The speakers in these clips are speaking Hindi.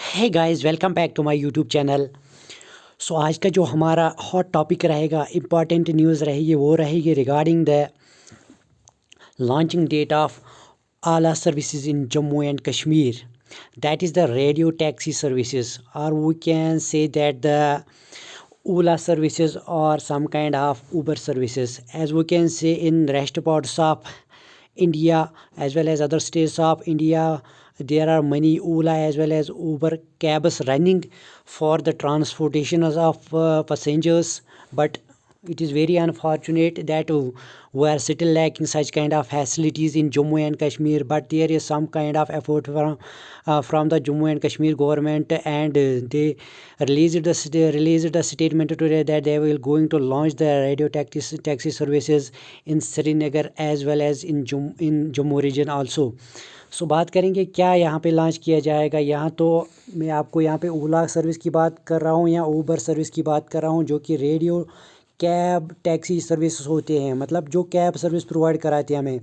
Hey guys, welcome back to my YouTube channel. So आज का जो हमारा हॉट टॉपिक रहेगा, इम्पॉर्टेंट न्यूज़ रहेगी, वो रहेगी regarding the launching date of Ola services in Jammu and Kashmir, that is the radio taxi services, और we can say that the Ola services or some kind of Uber services. As we can see in rest parts of India as well as other states of India, there are many Ola as well as Uber cabs running for the transportation of passengers. But it is very unfortunate that we are still lacking such kind of facilities in Jammu and Kashmir. But there is some kind of effort from the Jammu and Kashmir government, and they released the statement today that they will going to launch the radio taxi services in Srinagar as well as in Jammu region also. सो बात करेंगे क्या यहाँ पे लॉन्च किया जाएगा। यहाँ तो मैं आपको यहाँ पे ओला सर्विस की बात कर रहा हूँ या ऊबर सर्विस की बात कर रहा हूँ, जो कि रेडियो कैब टैक्सी सर्विस होते हैं। मतलब जो कैब सर्विस प्रोवाइड कराते हैं हमें,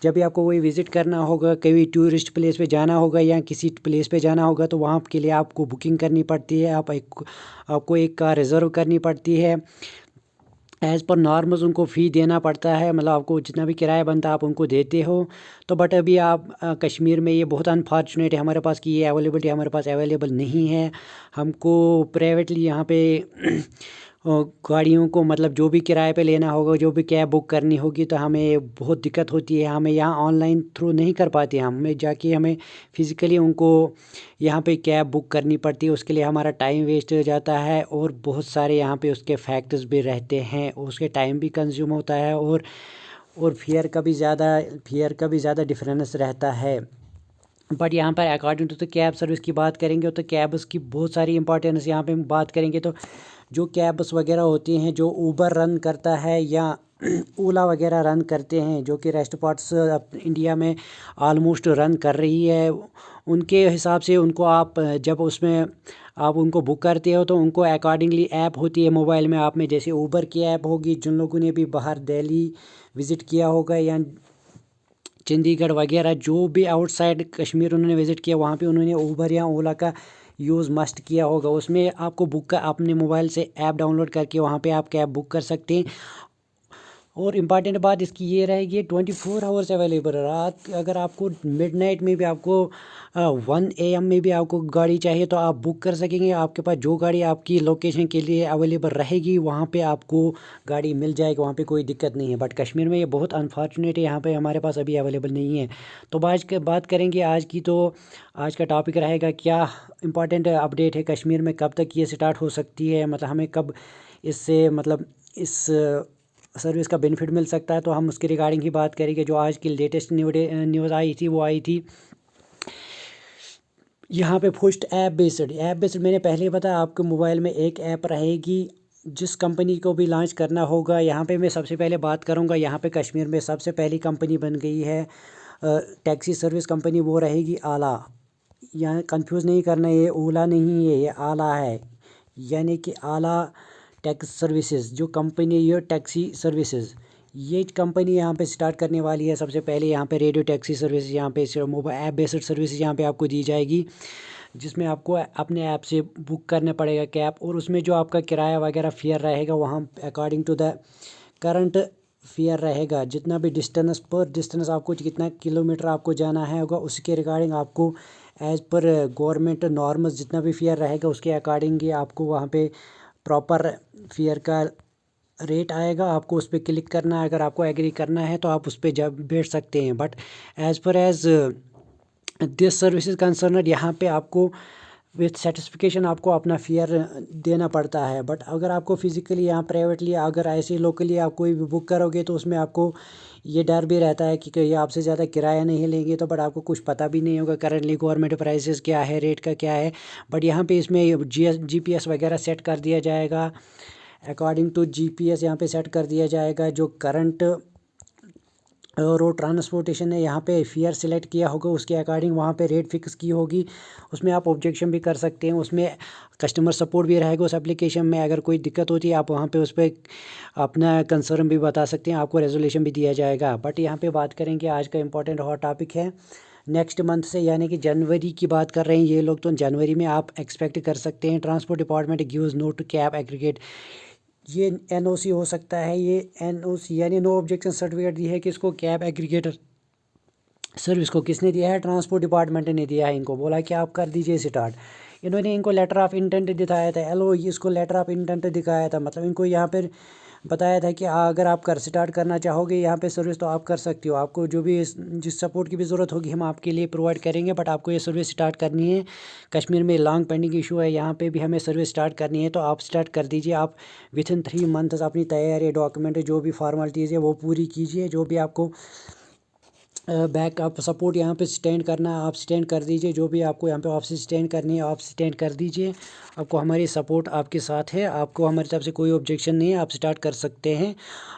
जब भी आपको कोई विज़िट करना होगा, कभी टूरिस्ट प्लेस पे जाना होगा या किसी प्लेस पे जाना होगा, तो वहाँ के लिए आपको बुकिंग करनी पड़ती है। आपको एक कार रिज़र्व करनी पड़ती है। एज़ पर नॉर्म्स उनको फ़ी देना पड़ता है, मतलब आपको जितना भी किराया बनता है आप उनको देते हो। तो बट अभी आप कश्मीर में ये बहुत अनफॉर्चुनेट है हमारे पास कि ये अवेलेबिलिटी हमारे पास अवेलेबल नहीं है। हमको प्राइवेटली यहाँ पे गाड़ियों को, मतलब जो भी किराए पे लेना होगा, जो भी कैब बुक करनी होगी, तो हमें बहुत दिक्कत होती है। हमें यहाँ ऑनलाइन थ्रू नहीं कर पाते, हमें जाके हमें फ़िज़िकली उनको यहाँ पे कैब बुक करनी पड़ती है। उसके लिए हमारा टाइम वेस्ट हो जाता है और बहुत सारे यहाँ पे उसके फैक्टर्स भी रहते हैं, उसके टाइम भी कंज्यूम होता है और फेयर का भी ज़्यादा डिफरेंस रहता है। बट यहाँ पर according to the cab service की बात करेंगे तो कैब्स की बहुत सारी इंपॉर्टेंस यहाँ पे बात करेंगे। तो जो कैब्स वगैरह होती हैं, जो ऊबर रन करता है या ओला वगैरह रन करते हैं, जो कि रेस्ट पार्ट्स इंडिया में ऑलमोस्ट रन कर रही है, उनके हिसाब से उनको आप जब उसमें आप उनको बुक करते हो तो उनको अकॉर्डिंगली ऐप होती है मोबाइल में। आप में जैसे ऊबर की ऐप होगी, जिन लोगों ने भी बाहर दिल्ली विज़िट किया होगा या चंडीगढ़ वगैरह, जो भी आउटसाइड कश्मीर उन्होंने विज़िट किया, वहाँ पे उन्होंने ऊबर या ओला का यूज़ मस्ट किया होगा। उसमें आपको अपने मोबाइल से ऐप डाउनलोड करके वहाँ पे आप कैब बुक कर सकते हैं। और इम्पॉर्टेंट बात इसकी ये रहेगी, 24 आवर्स अवेलेबल। रात अगर आपको मिडनाइट में भी आपको 1 AM में भी आपको गाड़ी चाहिए तो आप बुक कर सकेंगे। आपके पास जो गाड़ी आपकी लोकेशन के लिए अवेलेबल रहेगी, वहाँ पे आपको गाड़ी मिल जाएगी, वहाँ पे कोई दिक्कत नहीं है। बट कश्मीर में ये बहुत अनफॉर्चुनेट है, यहाँ पे हमारे पास अभी अवेलेबल नहीं है। तो आज के बात करेंगे आज की, तो आज का टॉपिक रहेगा क्या इम्पॉर्टेंट अपडेट है कश्मीर में, कब तक ये स्टार्ट हो सकती है, मतलब हमें कब इससे मतलब इस सर्विस का बेनिफिट मिल सकता है। तो हम उसके रिगार्डिंग ही बात करेंगे। जो आज की लेटेस्ट न्यूज़ आई थी, वो आई थी यहाँ पे फर्स्ट ऐप बेस्ड मैंने पहले ही बताया, आपके मोबाइल में एक ऐप रहेगी जिस कंपनी को भी लॉन्च करना होगा। यहाँ पे मैं सबसे पहले बात करूँगा, यहाँ पे कश्मीर में सबसे पहली कंपनी बन गई है टैक्सी सर्विस कंपनी, वो रहेगी आला। यहाँ कंफ्यूज नहीं करना, ये ओला नहीं है, ये आला है, यानी कि आला टैक्स सर्विसेज जो कंपनी, ये टैक्सी सर्विसेज, ये कंपनी यहाँ पे स्टार्ट करने वाली है। सबसे पहले यहाँ पे रेडियो टैक्सी सर्विस, यहाँ पे मोबाइल ऐप बेस्ड सर्विस यहाँ पे आपको दी जाएगी, जिसमें आपको अपने ऐप से बुक करना पड़ेगा कैब, और उसमें जो आपका किराया वगैरह फेयर रहेगा, वहाँ according to the current fare रहेगा। जितना भी डिस्टेंस आपको कितना किलोमीटर आपको जाना है होगा, उसके रिगार्डिंग आपको एज़ पर गवर्नमेंट नॉर्म्स जितना भी फेयर रहेगा, उसके अकॉर्डिंग ही आपको वहाँ पे प्रॉपर फेयर का रेट आएगा। आपको उस पर क्लिक करना है, अगर आपको एग्री करना है तो आप उस पर जब बैठ सकते हैं। But as this services concerned, यहाँ पे आपको विथ सर्टिफिकेशन आपको अपना फेयर देना पड़ता है। बट अगर आपको फिज़िकली यहाँ प्राइवेटली, अगर ऐसे लोकली आप कोई भी बुक करोगे, तो उसमें आपको ये डर भी रहता है कि ये आपसे ज़्यादा किराया नहीं लेंगे। तो बट आपको कुछ पता भी नहीं होगा करंटली गवर्नमेंट प्राइसेस क्या है, रेट का क्या है। बट यहाँ पे इसमें GPS वगैरह सेट कर दिया जाएगा। अकॉर्डिंग टू GPS यहाँ पे सेट कर दिया जाएगा जो करंट रोड ट्रांसपोर्टेशन है, यहाँ पे फेयर सिलेक्ट किया होगा, उसके अकॉर्डिंग वहाँ पे रेट फिक्स की होगी। उसमें आप ऑब्जेक्शन भी कर सकते हैं, उसमें कस्टमर सपोर्ट भी रहेगा। उस एप्लीकेशन में अगर कोई दिक्कत होती है, आप वहाँ पे उस पर अपना कंसर्न भी बता सकते हैं, आपको रेजोल्यूशन भी दिया जाएगा। बट यहाँ पे बात करेंगे, आज का इंपॉर्टेंट हॉट टॉपिक है नेक्स्ट मंथ से, यानी कि जनवरी की बात कर रहे हैं ये लोग, तो जनवरी में आप एक्सपेक्ट कर सकते हैं। Transport department gives no to cab aggregate, ये एनओसी हो सकता है, ये एनओसी यानी नो ऑब्जेक्शन सर्टिफिकेट दी है किसको, कैब एग्रीगेटर सर्विस को। किसने दिया है, ट्रांसपोर्ट डिपार्टमेंट ने दिया है। इनको बोला कि आप कर दीजिए स्टार्ट। इन्होंने इनको लेटर ऑफ इंटेंट दिखाया था, एलओ इसको लेटर ऑफ इंटेंट दिखाया था, मतलब इनको यहाँ पर बताया था कि अगर आप स्टार्ट करना चाहोगे यहाँ पे सर्विस तो आप कर सकते हो। आपको जो भी जिस सपोर्ट की भी ज़रूरत होगी हम आपके लिए प्रोवाइड करेंगे, बट आपको ये सर्विस स्टार्ट करनी है। कश्मीर में लॉन्ग पेंडिंग इशू है, यहाँ पे भी हमें सर्विस स्टार्ट करनी है, तो आप स्टार्ट कर दीजिए। आप विथिन 3 मंथ्स अपनी तैयारी, डॉक्यूमेंट जो भी फॉर्मेलिटीज़ है वो पूरी कीजिए। जो भी आपको बैक आप सपोर्ट यहाँ पे स्टैंड करना है आप स्टैंड कर दीजिए। जो भी आपको यहाँ पे ऑफिस स्टैंड करनी है आप स्टैंड कर दीजिए। आपको हमारी सपोर्ट आपके साथ है, आपको हमारी तरफ से कोई ऑब्जेक्शन नहीं है, आप स्टार्ट कर सकते हैं।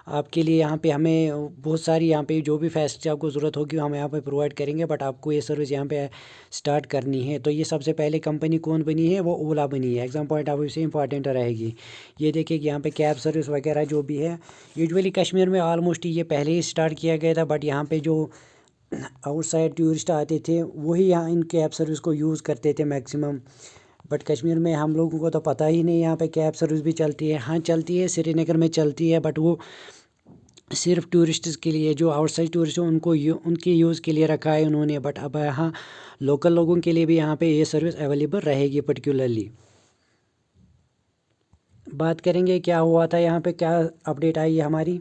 आपके लिए यहाँ पे हमें बहुत सारी यहाँ पे जो भी फैसिलिटी आपको ज़रूरत होगी हम यहाँ पे प्रोवाइड करेंगे, बट आपको ये सर्विस यहाँ पे स्टार्ट करनी है। तो ये सबसे पहले कंपनी कौन बनी है, वो ओला बनी है। एग्जाम पॉइंट ऑफ व्यू से इंपॉर्टेंट रहेगी। ये देखिए कि यहाँ पे कैब सर्विस वगैरह जो भी है, यूजुअली कश्मीर में ऑलमोस्ट ये पहले ही स्टार्ट किया गया था, बट यहाँ पे जो आउटसाइड टूरिस्ट आते थे वही यहाँ इन कैब सर्विस को यूज़ करते थे मैक्सिमम। बट कश्मीर में हम लोगों को तो पता ही नहीं यहाँ पे कैब सर्विस भी चलती है। हाँ चलती है, श्रीनगर में चलती है, बट वो सिर्फ टूरिस्ट्स के लिए, जो आउटसाइड टूरिस्ट हैं उनको उनके यूज़ के लिए रखा है उन्होंने। बट अब यहाँ लोकल लोगों के लिए भी यहाँ पे ये सर्विस अवेलेबल रहेगी। पर्टिकुलरली बात करेंगे क्या हुआ था यहाँ पे, क्या अपडेट आई है हमारी।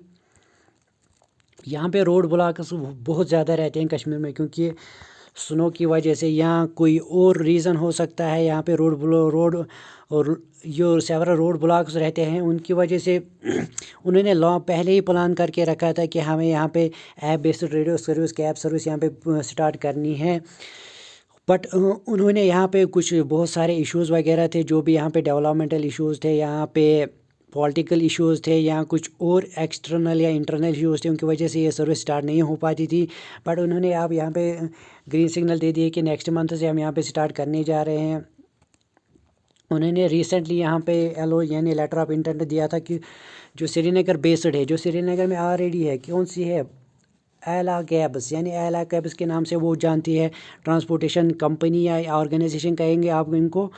यहाँ पे रोड ब्लॉक्स बहुत ज़्यादा रहते हैं कश्मीर में, क्योंकि स्नो की वजह से। यहाँ कोई और रीज़न हो सकता है, यहाँ पे रोड और जो सेवरल रोड ब्लॉक्स रहते हैं उनकी वजह से उन्होंने पहले ही प्लान करके रखा था कि हमें यहाँ पे app based radio service, cab service यहाँ पे स्टार्ट करनी है। बट उन्होंने यहाँ पे कुछ बहुत सारे इश्यूज़ वगैरह थे, जो भी यहाँ पे डेवलपमेंटल इश्यूज़ थे, यहाँ पे पॉलिटिकल इश्यूज़ थे, या कुछ और एक्सटर्नल या इंटरनल इश्यूज़ थे, उनकी वजह से ये सर्विस स्टार्ट नहीं हो पाती थी। बट उन्होंने अब यहाँ पे ग्रीन सिग्नल दे दिए कि नेक्स्ट मंथ से हम यहाँ पे स्टार्ट करने जा रहे हैं। उन्होंने रिसेंटली यहाँ पे एलओ यानी लेटर ऑफ इंटेंट दिया था कि जो श्रीनगर बेस्ड है, जो श्रीनगर में ऑलरेडी है, कौन सी है, एला कैब्स, यानी एला कैब्स के नाम से वो जानती है, ट्रांसपोर्टेशन कंपनी या ऑर्गेनाइजेशन कहेंगे आप इनको।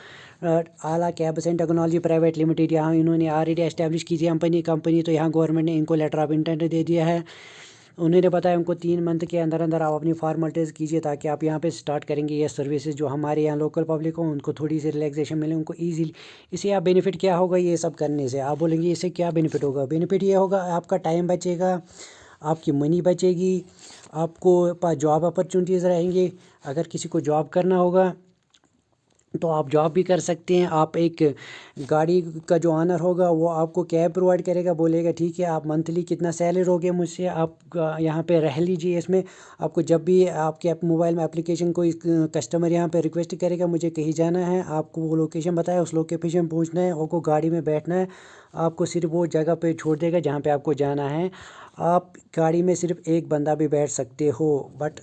आला cabs and technology private limited, यहाँ इन्होंने ऑलरेडी एस्टेब्लिश की थी कंपनी, तो यहाँ गवर्नमेंट ने इनको लेटर ऑफ इंटेंट दे दिया है। उन्होंने बताया उनको 3 मंथ के अंदर अंदर आप अपनी फॉर्मेलिटीज़ कीजिए, ताकि आप यहाँ पे स्टार्ट करेंगे ये सर्विसेज। जो हमारे यहाँ लोकल पब्लिक हो उनको थोड़ी सी रिलैक्सेशन मिले, उनको ईजीली। इससे आप बेनिफिट क्या होगा ये सब करने से, आप बोलेंगे इससे क्या बेनिफिट होगा। बेनिफिट ये होगा आपका टाइम बचेगा, आपकी मनी बचेगी, आपको पास जॉब अपॉर्चुनिटीज़ रहेंगी। अगर किसी को जॉब करना होगा तो आप जॉब भी कर सकते हैं। आप एक गाड़ी का जो ऑनर होगा वो आपको कैब प्रोवाइड करेगा, बोलेगा ठीक है आप मंथली कितना सैलरी होगे मुझसे, आप यहाँ पे रह लीजिए इसमें। आपको जब भी आपके मोबाइल में एप्लीकेशन कोई कस्टमर यहाँ पे रिक्वेस्ट करेगा मुझे कहीं जाना है, आपको वो लोकेशन बताया, उस लोकेशन पहुँचना है, आपको गाड़ी में बैठना है, आपको सिर्फ वो जगह पे छोड़ देगा जहाँ पे आपको जाना है। आप गाड़ी में सिर्फ एक बंदा भी बैठ सकते हो, बट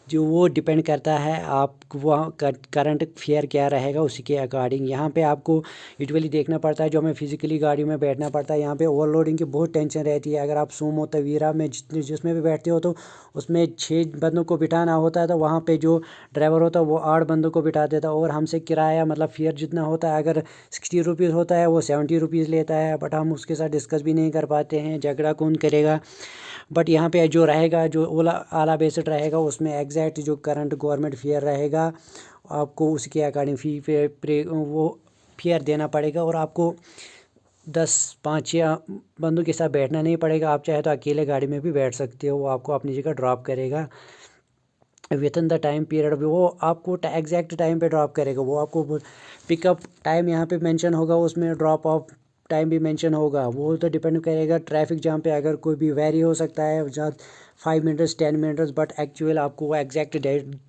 जो वो डिपेंड करता है आप वहाँ करंट फेयर क्या रहेगा उसी के अकॉर्डिंग। यहाँ पे आपको यूजुअली देखना पड़ता है, जो हमें फिजिकली गाड़ी में बैठना पड़ता है, यहाँ पे ओवरलोडिंग की बहुत टेंशन रहती है। अगर आप सूमो तवीरा में जिसमें भी बैठते हो तो उसमें 6 बंदों को बिठाना होता है, तो वहाँ पे जो ड्राइवर होता है वो 8 बंदों को बिठा देता है। और हमसे किराया मतलब फेयर जितना होता है, अगर 60 रुपीज़ होता है वो 70 रुपीज़ लेता है, बट हम उसके साथ डिस्कस भी नहीं कर पाते हैं, झगड़ा कौन करेगा। बट यहाँ पे जो रहेगा, जो ओला आला बेस्ड रहेगा, उसमें एग्जैक्ट जो करंट गवर्नमेंट फेयर रहेगा आपको उसके अकॉर्डिंग वो फेयर देना पड़ेगा। और आपको 10-5 बंदों के साथ बैठना नहीं पड़ेगा, आप चाहे तो अकेले गाड़ी में भी बैठ सकते हो, वो आपको अपनी जगह ड्रॉप करेगा with in the time period. वो आपको एग्जैक्ट टाइम पे ड्रॉप करेगा, वो आपको पिकअप टाइम यहाँ पे मेंशन होगा, उसमें ड्रॉप ऑफ टाइम भी मेंशन होगा। वो तो डिपेंड करेगा ट्रैफिक जाम पे, अगर कोई भी वेरी हो सकता है जहाँ 5 मिनट्स 10 मिनट्स, बट एक्चुअल आपको वो एग्जैक्ट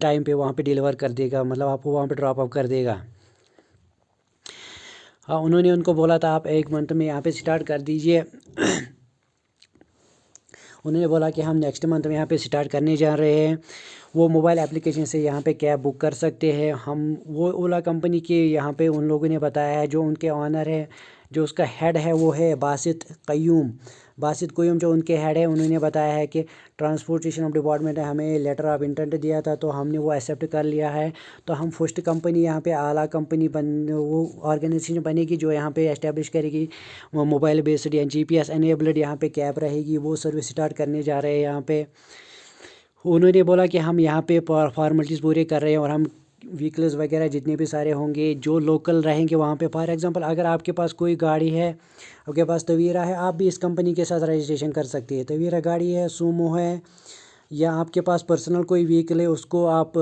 टाइम पे वहाँ पे डिलीवर कर देगा, मतलब आपको वहाँ पे ड्रॉप ऑफ कर देगा। हाँ उन्होंने उनको बोला था आप 1 मंथ में यहाँ पे स्टार्ट कर दीजिए। उन्होंने बोला कि हम नेक्स्ट मंथ में यहाँ पे स्टार्ट करने जा रहे हैं। वो मोबाइल एप्लीकेशन से यहाँ पे कैब बुक कर सकते हैं। हम वो ओला कंपनी के यहाँ पे उन लोगों ने बताया है, जो उनके ऑनर है, जो उसका हेड है वो है बासित क़य्यूम। बासित कोयम जो उनके हेड है, उन्होंने बताया है कि ट्रांसपोर्टेशन ऑफ डिपार्टमेंट ने हमें लेटर ऑफ इंटेंट दिया था, तो हमने वो एक्सेप्ट कर लिया है। तो हम फर्स्ट कंपनी यहाँ पे आला कंपनी वो ऑर्गेनाइजेशन बनेगी जो यहाँ पे एस्टेब्लिश करेगी वो मोबाइल बेस्ड या GPS एनेबल्ड यहाँ पे कैब रहेगी, वो सर्विस स्टार्ट करने जा रहे हैं यहाँ पे। उन्होंने बोला कि हम यहाँ पे फॉर्मेलिटीज़ पूरे कर रहे हैं और हम व्हीकल्स वगैरह जितने भी सारे होंगे जो लोकल रहेंगे वहाँ पे, फॉर एग्जांपल अगर आपके पास कोई गाड़ी है, आपके पास तवीरा है, आप भी इस कंपनी के साथ रजिस्ट्रेशन कर सकती है। तवीरा गाड़ी है, सूमो है, या आपके पास पर्सनल कोई व्हीकल है उसको आप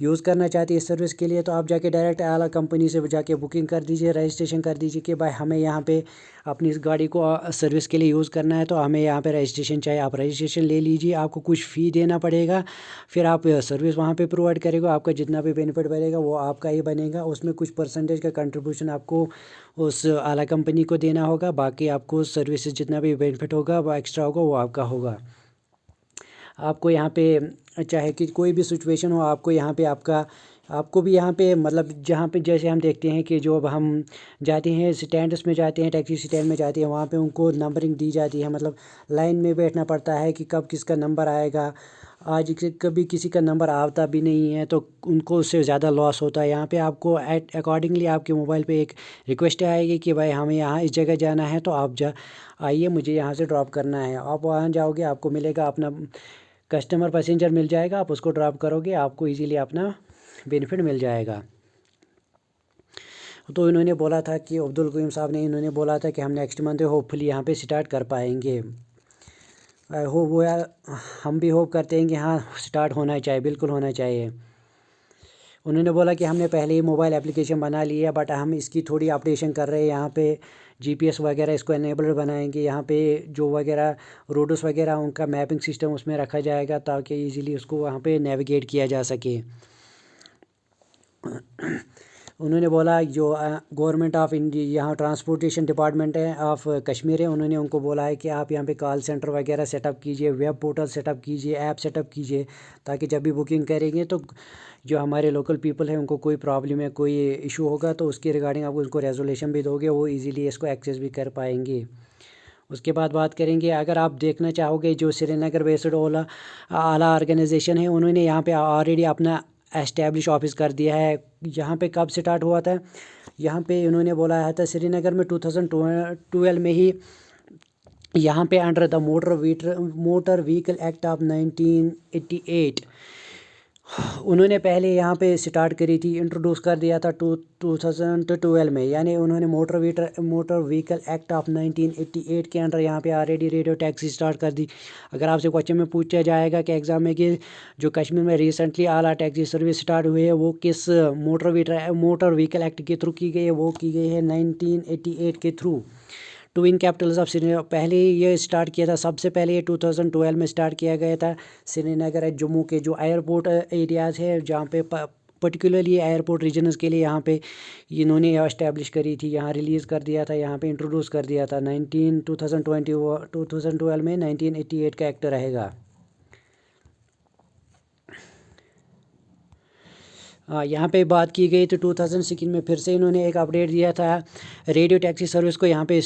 यूज़ करना चाहती है इस सर्विस के लिए, तो आप जाके डायरेक्ट आला कंपनी से जाके बुकिंग कर दीजिए, रजिस्ट्रेशन कर दीजिए कि भाई हमें यहाँ पे अपनी इस गाड़ी को सर्विस के लिए यूज़ करना है, तो हमें यहाँ पे रजिस्ट्रेशन चाहिए। आप रजिस्ट्रेशन ले लीजिए, आपको कुछ फ़ी देना पड़ेगा, फिर आप सर्विस वहाँ पे प्रोवाइड करेगा। आपका जितना भी बेनिफिट बनेगा वो आपका ही बनेगा, उसमें कुछ परसेंटेज का कंट्रीब्यूशन आपको उस आला कंपनी को देना होगा, बाकी आपको सर्विस जितना भी बेनिफिट होगा वो एक्स्ट्रा होगा वो आपका होगा। आपको यहाँ पे चाहे कि कोई भी सिचुएशन हो, आपको यहाँ पे आपको भी यहाँ पे मतलब जहाँ पे जैसे हम देखते हैं कि जो अब हम जाते हैं स्टैंड्स में जाते हैं, टैक्सी स्टैंड में जाते हैं, वहाँ पे उनको नंबरिंग दी जाती है, मतलब लाइन में बैठना पड़ता है कि कब किसका नंबर आएगा। आज कभी किसी का नंबर आता भी नहीं है तो उनको उससे ज़्यादा लॉस होता है। यहाँ पे आपको अकॉर्डिंगली आपके मोबाइल पे एक रिक्वेस्ट आएगी कि भाई हमें यहाँ इस जगह जाना है, तो आप आइए, मुझे यहाँ से ड्रॉप करना है। आप वहाँ जाओगे, आपको मिलेगा अपना कस्टमर पैसेंजर मिल जाएगा, आप उसको ड्रॉप करोगे, आपको इजीली अपना बेनिफिट मिल जाएगा। तो इन्होंने बोला था कि अब्दुल करीम साहब ने इन्होंने बोला था कि हम नेक्स्ट मंथ होपफुली यहाँ पे स्टार्ट कर पाएंगे। आई होप वो यार, हम भी होप करते हैं कि हाँ स्टार्ट होना चाहिए, बिल्कुल होना चाहिए। उन्होंने बोला कि हमने पहले ही मोबाइल एप्लीकेशन बना ली है, बट हम इसकी थोड़ी अपडेशन कर रहे हैं। यहाँ पे GPS वगैरह इसको एनेबल्ड बनाएंगे, यहाँ पे जो वगैरह रोड्स वगैरह उनका मैपिंग सिस्टम उसमें रखा जाएगा ताकि इजीली उसको वहाँ पे नेविगेट किया जा सके। उन्होंने बोला जो गवर्नमेंट ऑफ इंडिया यहाँ ट्रांसपोर्टेशन डिपार्टमेंट है ऑफ कश्मीर है, उन्होंने उनको बोला है कि आप यहाँ पे कॉल सेंटर वगैरह सेटअप कीजिए, वेब पोर्टल सेटअप कीजिए, ऐप सेटअप कीजिए, ताकि जब भी बुकिंग करेंगे तो जो हमारे लोकल पीपल हैं उनको कोई प्रॉब्लम है, कोई इशू होगा तो उसके रिगार्डिंग आप उनको रेजोल्यूशन भी दोगे, वो इजीली इसको एक्सेस भी कर पाएंगे। उसके बाद बात करेंगे, अगर आप देखना चाहोगे जो श्रीनगर बेस्ड आला ऑर्गेनाइजेशन है, उन्होंने यहाँ पे ऑलरेडी अपना एस्टेब्लिश ऑफिस कर दिया है। यहाँ पे कब स्टार्ट हुआ था, यहाँ पे इन्होंने बोला है था श्रीनगर में 2012 में ही यहाँ पे under the motor vehicle act of 1988 उन्होंने पहले यहाँ पे स्टार्ट करी थी, इंट्रोड्यूस कर दिया था 2012 में, यानी उन्होंने मोटर व्हीकल एक्ट ऑफ 1988 के अंडर यहाँ पे ऑलरेडी रेडियो टैक्सी स्टार्ट कर दी। अगर आपसे क्वेश्चन में पूछा जाएगा कि एग्ज़ाम में कि जो कश्मीर में रिसेंटली आला टैक्सी सर्विस स्टार्ट हुई है वो किस मोटर व्हीकल एक्ट के थ्रू की गई है, वो की गई है 1988 के through. Twin Capitals of Srinagar पहले ये स्टार्ट किया था, सबसे पहले ये 2012 में स्टार्ट किया गया था। श्रीनगर है, जम्मू के जो एयरपोर्ट एरियाज़ है जहाँ पे पर्टिकुलरली एयरपोर्ट रीजन्स के लिए यहाँ पे इन्होंने इस्टेब्लिश करी थी, यहाँ रिलीज़ कर दिया था, यहाँ पे इंट्रोड्यूस कर दिया था 2012 में 1988 का एक्ट रहेगा। हाँ, यहाँ पे बात की गई तो 2016 में फिर से इन्होंने एक अपडेट दिया था रेडियो टैक्सी सर्विस को, यहाँ पे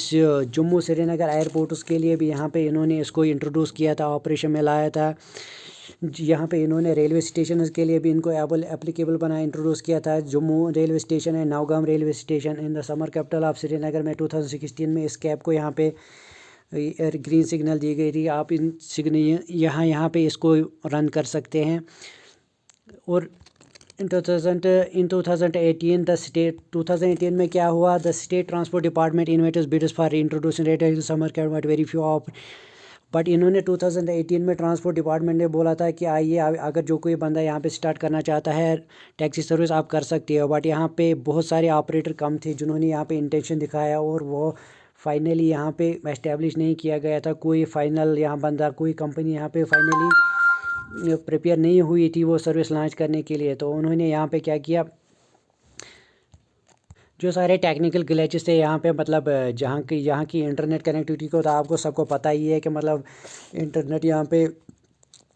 जम्मू श्रीनगर एयरपोर्ट उसके लिए भी यहाँ पे इन्होंने इसको इंट्रोड्यूस किया था, ऑपरेशन में लाया था। यहाँ पे इन्होंने रेलवे स्टेशन के लिए भी इनको एप्लीकेबल बनाया, इंट्रोड्यूस किया था। जम्मू रेलवे स्टेशन है, Naugam railway station in the summer capital of Srinagar में 2016 में इस कैब को यहाँ पे ग्रीन सिग्नल दी गई थी, आप इन सिग्नल यहाँ पे इसको रन कर सकते हैं। और इन 2018 में क्या हुआ, the state transport department invites bids for introducing radio summer cab at very few of, but इन्होंने 2018 में ट्रांसपोर्ट डिपार्टमेंट ने बोला था कि आइए अगर जो कोई बंदा यहाँ पे स्टार्ट करना चाहता है टैक्सी सर्विस आप कर सकते हो, बट यहाँ पे बहुत सारे ऑपरेटर कम थे जिन्होंने यहाँ पे इंटेंशन दिखाया और वो फाइनली यहाँ पे एस्टेब्लिश नहीं किया गया था। कोई फाइनल यहाँ बंदा, कोई कंपनी यहाँ पे फाइनली प्रिपेयर नहीं हुई थी वो सर्विस लॉन्च करने के लिए। तो उन्होंने यहाँ पे क्या किया, जो सारे टेक्निकल ग्लिचेस थे यहाँ पे, मतलब यहाँ की इंटरनेट कनेक्टिविटी को तो आपको सबको पता ही है कि मतलब इंटरनेट यहाँ पे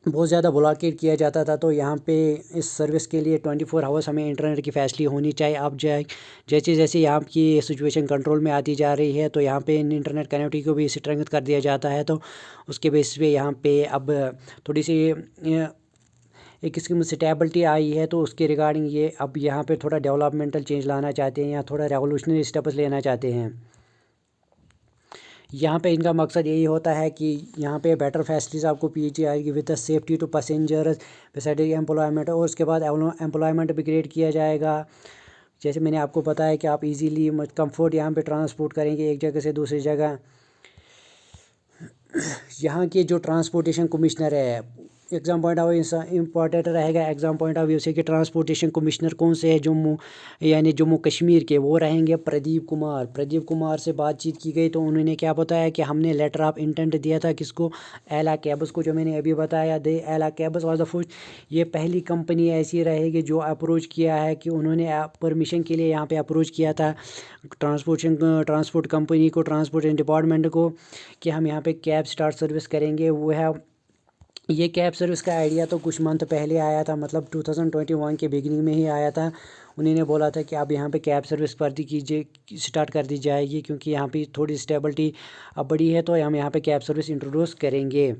बहुत ज़्यादा ब्लॉकेट किया जाता था। तो यहाँ पे इस सर्विस के लिए 24 आवर्स हमें इंटरनेट की फैसिलिटी होनी चाहिए। अब जैसे जैसे यहाँ की सिचुएशन कंट्रोल में आती जा रही है, तो यहाँ पे इंटरनेट कनेक्टिविटी को भी स्ट्रेंथ कर दिया जाता है। तो उसके बेसिस पे यहाँ पे अब थोड़ी सी एक किस्म से स्टेबिलिटी आई है। तो उसके रिगार्डिंग ये अब यहाँ पे थोड़ा डेवलपमेंटल चेंज लाना चाहते हैं या थोड़ा रेवोल्यूशनरी स्टेप्स लेना चाहते हैं। यहाँ पे इनका मकसद यही होता है कि यहाँ पे बेटर फैसिलिटीज़ आपको पीजी आएगी with the safety to passengers beside employment, और उसके बाद एम्प्लॉयमेंट भी क्रिएट किया जाएगा। जैसे मैंने आपको बताया कि आप इजीली कंफर्ट यहाँ पे ट्रांसपोर्ट करेंगे एक जगह से दूसरी जगह। यहाँ के जो ट्रांसपोर्टेशन कमिश्नर है, exam point of view important रहेगा। एग्ज़ाम पॉइंट ऑफ व्यू से कि ट्रांसपोर्टेशन कमिश्नर कौन से है जम्मू यानी जम्मू कश्मीर के, वो रहेंगे प्रदीप कुमार। प्रदीप कुमार से बातचीत की गई तो उन्होंने क्या बताया कि हमने लेटर ऑफ इंटेंट दिया था किसको, एला कैब्स को, जो मैंने अभी बताया। दे एला कैब्स वाज द फर्स्ट, ये पहली कंपनी ऐसी रहेगी जो अप्रोच किया है कि उन्होंने परमिशन के लिए यहाँ पे अप्रोच किया था ट्रांसपोर्ट कंपनी को, ट्रांसपोर्टेशन डिपार्टमेंट को, कि हम यहाँ पे कैब स्टार्ट सर्विस करेंगे। वो है ये कैब सर्विस का आइडिया तो कुछ मंथ पहले आया था, मतलब 2021 के बिगिनिंग में ही आया था। उन्होंने बोला था कि अब यहाँ पे कैब सर्विस स्टार्ट कर दी जाएगी, क्योंकि यहाँ पे थोड़ी स्टेबिलिटी अब बड़ी है, तो हम यहाँ पे कैब सर्विस इंट्रोड्यूस करेंगे।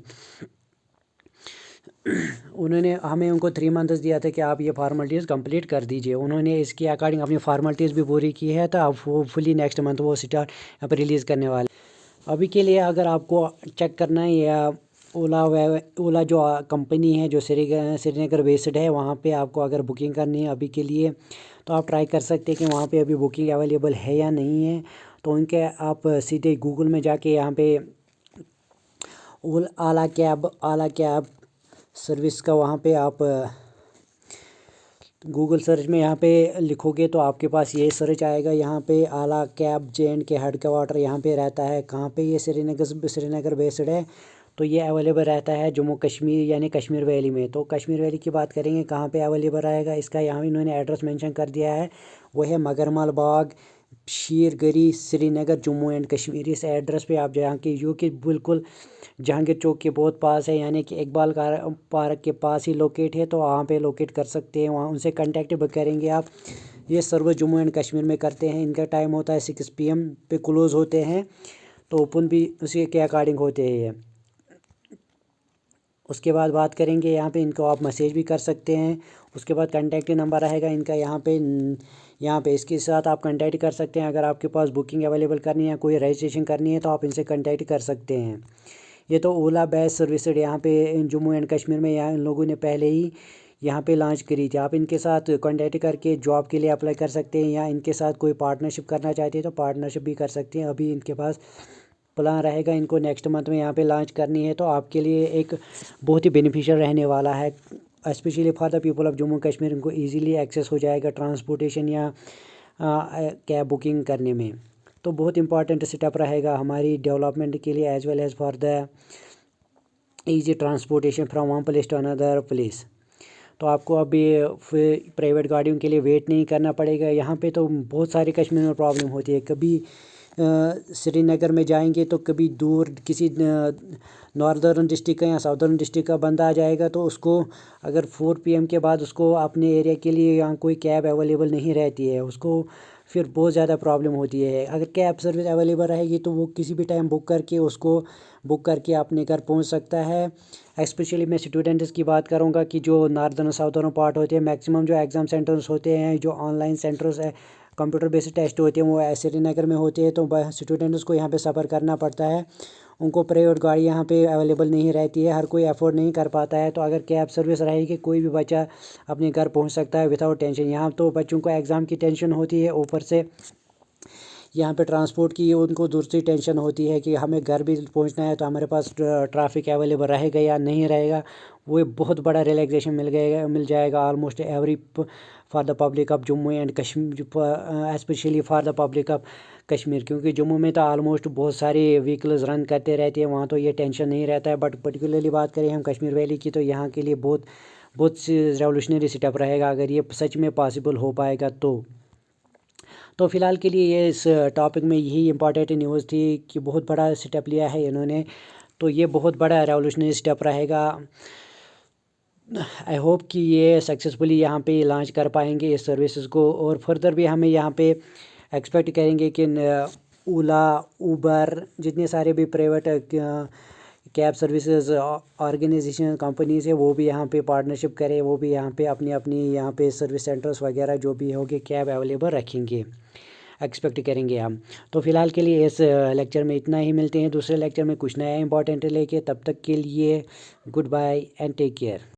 उन्होंने हमें उनको 3 मंथ्स दिया था कि आप ये फार्मेलिटीज़ कंप्लीट कर दीजिए। उन्होंने इसके अकॉर्डिंग अपनी फार्मेलिटीज़ भी पूरी की है। तो अब वो फुली नेक्स्ट मंथ वो स्टार्ट यहाँ पर रिलीज़ करने वाले। अभी के लिए अगर आपको चेक करना है या ओला जो कंपनी है जो श्रीनगर बेस्ड है, वहाँ पे आपको अगर बुकिंग करनी है अभी के लिए, तो आप ट्राई कर सकते हैं कि वहाँ पे अभी बुकिंग अवेलेबल है या नहीं है। तो उनके आप सीधे गूगल में जाके यहाँ पे आला कैब सर्विस का वहाँ पे आप गूगल सर्च में यहाँ पे लिखोगे तो आपके पास ये सर्च आएगा। यहाँ पे आला कैब जे के हेड क्वार्टर यहाँ पे रहता है। कहाँ पे ये श्रीनगर बेस्ड है। तो ये अवेलेबल रहता है जम्मू कश्मीर यानी कश्मीर वैली में। तो कश्मीर वैली की बात करेंगे कहाँ पे अवेलेबल रहेगा, इसका यहाँ इन्होंने एड्रेस मेंशन कर दिया है। वो है मगरमल बाग, शीरगरी, श्रीनगर, जम्मू एंड कश्मीर। इस एड्रेस पे आप जहाँ की जो कि बिल्कुल जहांगीर चौक के बहुत पास है, यानी कि इकबाल पार्क के पास ही लोकेट है। तो वहाँ पे लोकेट कर सकते हैं, वहाँ उनसे कांटेक्ट भी करेंगे आप। ये सर्विस जम्मू एंड कश्मीर में करते हैं। इनका टाइम होता है 6 PM पे क्लोज़ होते हैं, तो ओपन भी उसी के अकॉर्डिंग होते हैं। उसके बाद बात करेंगे यहाँ पे इनको आप मैसेज भी कर सकते हैं। उसके बाद कांटेक्ट नंबर रहेगा इनका यहाँ पे इसके साथ आप कांटेक्ट कर सकते हैं। अगर आपके पास बुकिंग अवेलेबल करनी है, कोई रजिस्ट्रेशन करनी है, तो आप इनसे कांटेक्ट कर सकते हैं। ये तो ओला बेस्ट सर्विस यहाँ पे जम्मू एंड कश्मीर में यहाँ इन लोगों ने पहले ही यहाँ पे लॉन्च करी थी। आप इनके साथ कांटेक्ट करके जॉब के लिए अप्लाई कर सकते हैं, या इनके साथ कोई पार्टनरशिप करना चाहते हैं तो पार्टनरशिप भी कर सकते हैं। अभी इनके पास प्लान रहेगा इनको नेक्स्ट मंथ में यहाँ पे लॉन्च करनी है। तो आपके लिए एक बहुत ही बेनिफिशियल रहने वाला है, specially for the people of Jammu Kashmir. इनको ईजीली एक्सेस हो जाएगा ट्रांसपोर्टेशन या कैब बुकिंग करने में। तो बहुत इंपॉर्टेंट स्टेप रहेगा हमारी डेवलपमेंट के लिए, as well as for the easy transportation from one place to another place. तो आपको अभी प्राइवेट गाड़ियों के लिए वेट नहीं करना पड़ेगा। यहाँ पे तो बहुत सारी कश्मीर में प्रॉब्लम होती है। कभी श्रीनगर में जाएंगे तो कभी दूर किसी नॉर्दर्न डिस्ट्रिक्ट का या साउदर्न डिस्ट्रिक्ट का बंदा आ जाएगा, तो उसको अगर 4 PM के बाद उसको अपने एरिया के लिए यहाँ कोई कैब अवेलेबल नहीं रहती है, उसको फिर बहुत ज़्यादा प्रॉब्लम होती है। अगर कैब सर्विस अवेलेबल रहेगी तो वो किसी भी टाइम बुक करके अपने घर पहुँच सकता है। स्पेशली मैं स्टूडेंट्स की बात करूँगा कि जो नॉर्दर्न साउदर्न पार्ट होते हैं, मैक्सिमम जो एग्ज़ाम सेंटर्स होते हैं, जो ऑनलाइन सेंटर्स है, कंप्यूटर बेस्ड टेस्ट होते हैं, वो श्रीनगर में होते हैं। तो स्टूडेंट्स को यहाँ पे सफ़र करना पड़ता है। उनको प्राइवेट गाड़ी यहाँ पे अवेलेबल नहीं रहती है, हर कोई अफोर्ड नहीं कर पाता है। तो अगर कैब सर्विस रहेगी, कोई भी बच्चा अपने घर पहुँच सकता है विदाउट टेंशन। यहाँ तो बच्चों को एग्ज़ाम की टेंशन होती है, ऊपर से यहाँ पे ट्रांसपोर्ट की उनको दूसरी टेंशन होती है कि हमें घर भी पहुँचना है, तो हमारे पास ट्रैफिक अवेलेबल रहेगा या नहीं रहेगा। वो बहुत बड़ा रिलैक्सेशन मिल जाएगा almost every for the public of Jammu and Kashmir, specially for the public of Kashmir. क्योंकि जम्मू में तो ऑलमोस्ट बहुत सारी व्हीकल्स रन करते रहती है, वहाँ तो ये टेंशन नहीं रहता है। बट पर्टिकुलरली बात करें हम कश्मीर वैली की, तो यहाँ के लिए बहुत रेवोल्यूशनरी स्टेप रहेगा अगर ये सच में पॉसिबल हो पाएगा तो फ़िलहाल के लिए ये इस टॉपिक में यही इम्पॉर्टेंट न्यूज़ थी कि बहुत बड़ा स्टेप लिया है इन्होंने। तो ये बहुत बड़ा रेवोल्यूशनरी स्टेप रहेगा आई होप कि ये सक्सेसफुली यहाँ पे लॉन्च कर पाएंगे इस सर्विसेज को, और फर्दर भी हमें यहाँ पे एक्सपेक्ट करेंगे कि ओला, उबर, जितने सारे भी private cab services organization companies है वो भी यहाँ पे पार्टनरशिप करें, वो भी यहाँ पे अपनी अपनी यहाँ पे सर्विस सेंटर्स वगैरह जो भी होंगे कैब अवेलेबल रखेंगे, एक्सपेक्ट करेंगे हम। तो फिलहाल के लिए इस लेक्चर में इतना ही, मिलते हैं दूसरे लेक्चर में कुछ नया इंपॉर्टेंट लेके, तब तक के लिए goodbye and take care.